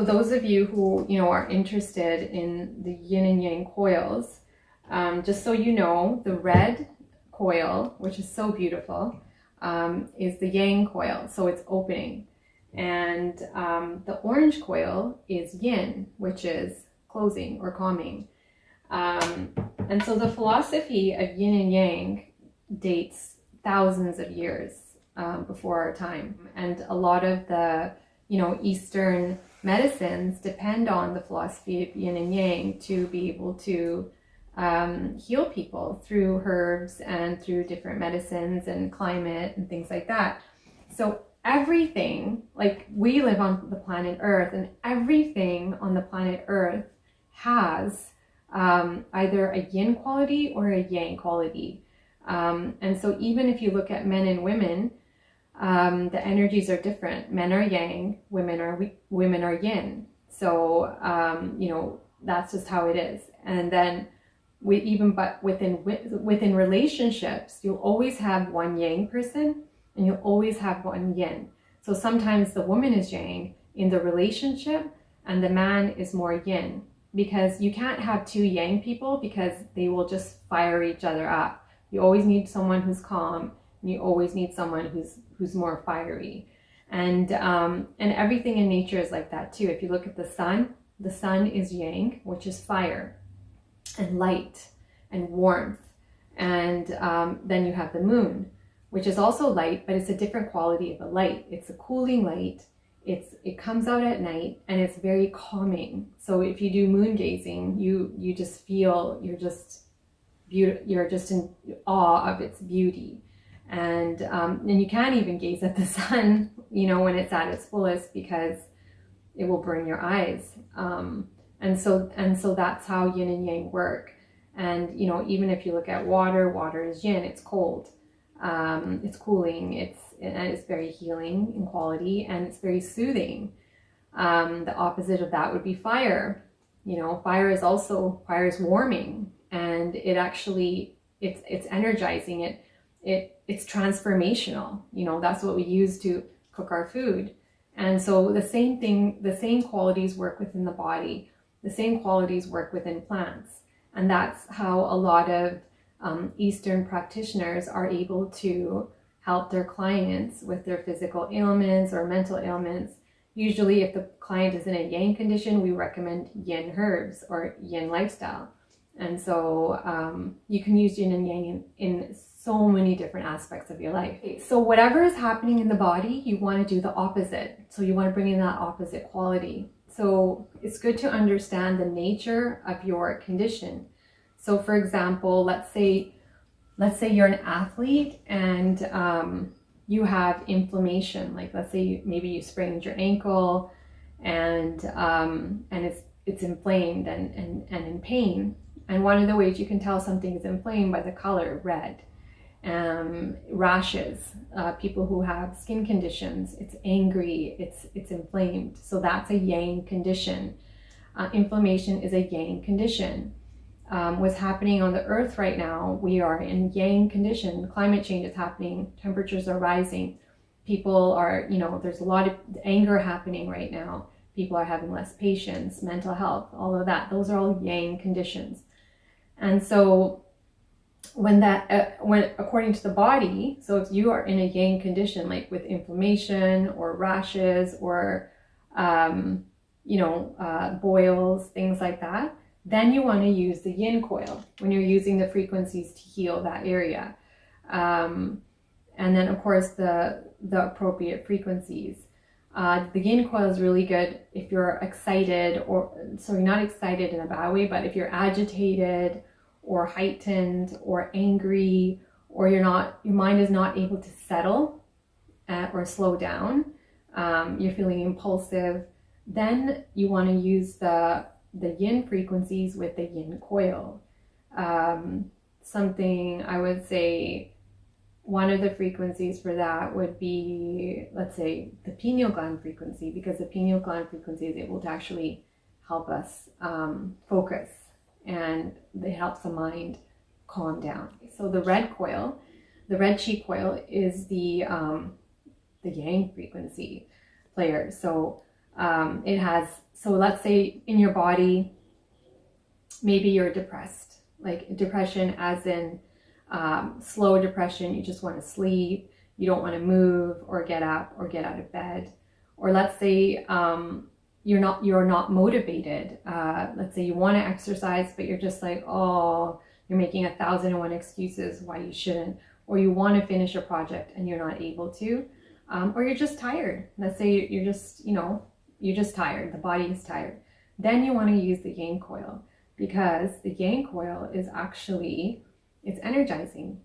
So those of you who, are interested in the yin and yang coils, just so you know, the red coil, which is so beautiful, is the yang coil, so it's opening. And the orange coil is yin, which is closing or calming. And so the philosophy of yin and yang dates thousands of years before our time. And a lot of the, Eastern medicines depend on the philosophy of yin and yang to be able to heal people through herbs and through different medicines and climate and things like that. So everything, like we live on the planet Earth, and everything on the planet Earth has either a yin quality or a yang quality. And so even if you look at men and women, the energies are different. Men are yang, women are yin. So that's just how it is. And then within relationships, you'll always have one yang person and you'll always have one yin. So sometimes the woman is yang in the relationship and the man is more yin, because you can't have two yang people because they will just fire each other up. You always need someone who's calm, and you always need someone who's more fiery. And everything in nature is like that too. If you look at the sun is yang, which is fire and light and warmth. And then you have the moon, which is also light, but it's a different quality of a light. It's a cooling light. It comes out at night and it's very calming. So if you do moon gazing, you just feel you're just in awe of its beauty. And you can't even gaze at the sun, when it's at its fullest, because it will burn your eyes. And so that's how yin and yang work. And even if you look at water is yin, it's cold, it's cooling, it's very healing in quality, and it's very soothing. The opposite of that would be fire. Fire is warming, and it's energizing. It's transformational. That's what we use to cook our food. And so the same qualities work within the body. The same qualities work within plants. And that's how a lot of Eastern practitioners are able to help their clients with their physical ailments or mental ailments. Usually if the client is in a yang condition, we recommend yin herbs or yin lifestyle. And so you can use yin and yang in so many different aspects of your life. So whatever is happening in the body, you want to do the opposite. So you want to bring in that opposite quality. So it's good to understand the nature of your condition. So for example, let's say you're an athlete and you have inflammation. Like let's say maybe you sprained your ankle and it's inflamed and in pain. And one of the ways you can tell something is inflamed by the color red. Rashes, people who have skin conditions, it's angry, it's inflamed. So that's a yang condition. Inflammation is a yang condition. What's happening on the earth right now, we are in yang condition. Climate change is happening, temperatures are rising. People are, there's a lot of anger happening right now. People are having less patience, mental health, all of that. Those are all yang conditions. And so when according to the body, so if you are in a yang condition, like with inflammation or rashes or boils, things like that, then you want to use the yin coil when you're using the frequencies to heal that area. And then of course the appropriate frequencies. The yin coil is really good if you're excited, so you're not excited in a bad way, but if you're agitated or heightened or angry, or your mind is not able to settle or slow down, you're feeling impulsive, then you want to use the yin frequencies with the yin coil. Something I would say, one of the frequencies for that would be, let's say, the pineal gland frequency, because the pineal gland frequency is able to actually help us focus, and it helps the mind calm down. So the red coil, the red Qi coil, is the yang frequency player. So So let's say in your body, maybe you're depressed, like depression as in slow depression. You just want to sleep. You don't want to move or get up or get out of bed. Or let's say you're not motivated. Let's say you want to exercise, but you're just like, oh, you're making 1,001 excuses why you shouldn't. Or you want to finish a project and you're not able to. Or you're just tired. Let's say you're just tired. The body is tired. Then you want to use the Yang coil, because the Yang coil is actually, it's energizing,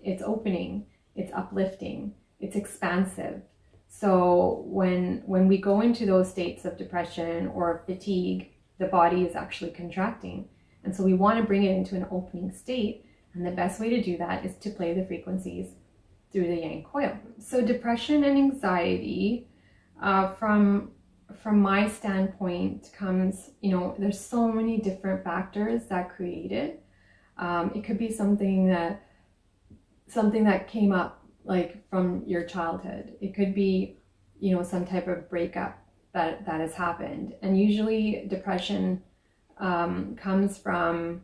it's opening, it's uplifting, it's expansive. So when we go into those states of depression or fatigue, the body is actually contracting. And so we want to bring it into an opening state. And the best way to do that is to play the frequencies through the Yang coil. So depression and anxiety, from my standpoint, comes, there's so many different factors that create it. It could be something that came up like from your childhood. It could be, some type of breakup that has happened. And usually depression comes from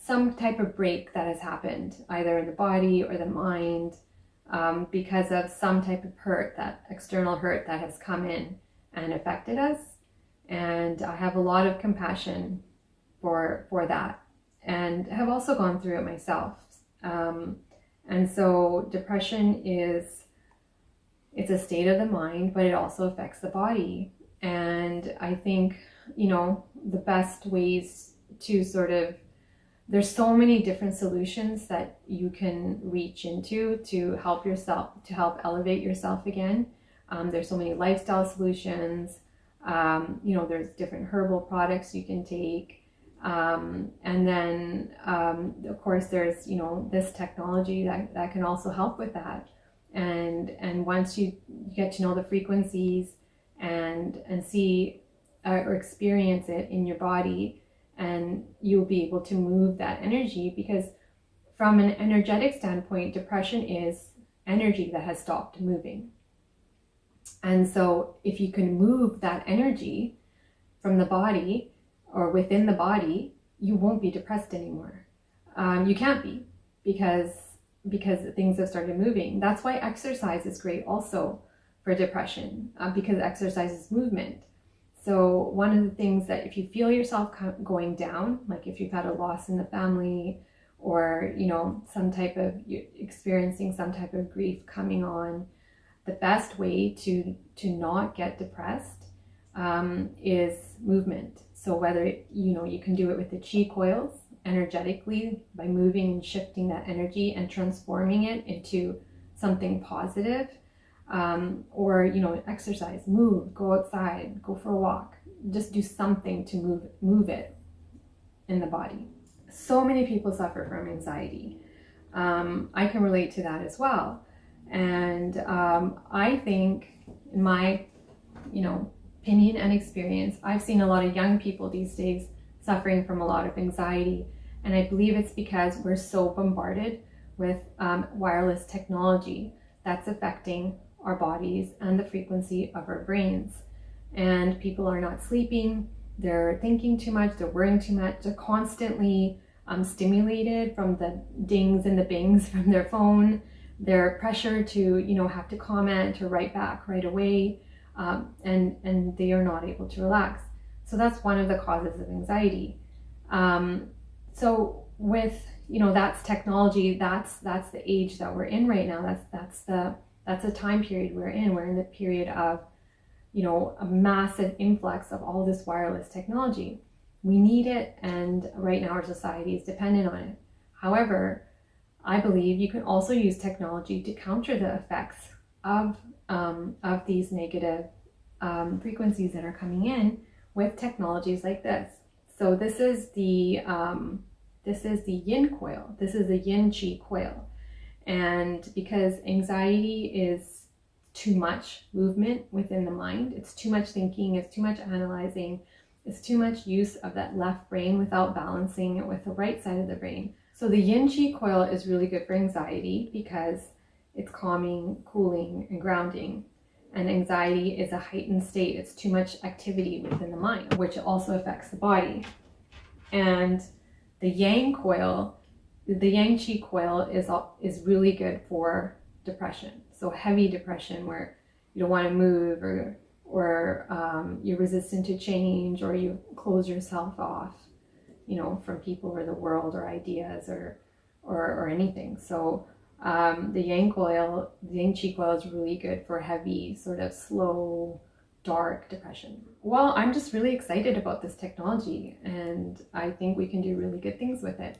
some type of break that has happened, either in the body or the mind, because of some type of hurt, that external hurt that has come in and affected us. And I have a lot of compassion for that, and have also gone through it myself. And so depression it's a state of the mind, but it also affects the body. And I think, the best ways to there's so many different solutions that you can reach into to help yourself, to help elevate yourself again. There's so many lifestyle solutions. There's different herbal products you can take. And then, of course, there's, this technology that can also help with that. And once you get to know the frequencies and see or experience it in your body, and you'll be able to move that energy, because from an energetic standpoint, depression is energy that has stopped moving. And so if you can move that energy from the body or within the body, you won't be depressed anymore. You can't be, because things have started moving. That's why exercise is great also for depression, because exercise is movement. So one of the things that, if you feel yourself going down, like if you've had a loss in the family, or experiencing some type of grief coming on, the best way to not get depressed is movement. So whether you can do it with the Qi coils energetically, by moving and shifting that energy and transforming it into something positive, or exercise, move, go outside, go for a walk, just do something to move it in the body. So many people suffer from anxiety. I can relate to that as well. And I think, in my opinion and experience, I've seen a lot of young people these days suffering from a lot of anxiety. And I believe it's because we're so bombarded with wireless technology that's affecting our bodies and the frequency of our brains. And people are not sleeping, they're thinking too much, they're worrying too much, they're constantly stimulated from the dings and the bings from their phone. They're pressured to have to comment or write back right away, and they are not able to relax. So that's one of the causes of anxiety. So with that's technology, that's the age that we're in right now. That's the time period we're in. We're in the period of a massive influx of all this wireless technology. We need it, and right now our society is dependent on it. However, I believe you can also use technology to counter the effects of these negative frequencies that are coming in with technologies like this. So this is the Yin coil. This is the Yin Qi coil. And because anxiety is too much movement within the mind, it's too much thinking, it's too much analyzing, it's too much use of that left brain without balancing it with the right side of the brain. So the Yin Qi coil is really good for anxiety because it's calming, cooling, and grounding. And anxiety is a heightened state. It's too much activity within the mind, which also affects the body. And the Yang coil, the Yang Qi coil is really good for depression. So heavy depression where you don't want to move, or you're resistant to change, or you close yourself off, from people or the world or ideas or anything. So the Yang Qi coil is really good for heavy, sort of slow, dark depression. Well, I'm just really excited about this technology, and I think we can do really good things with it.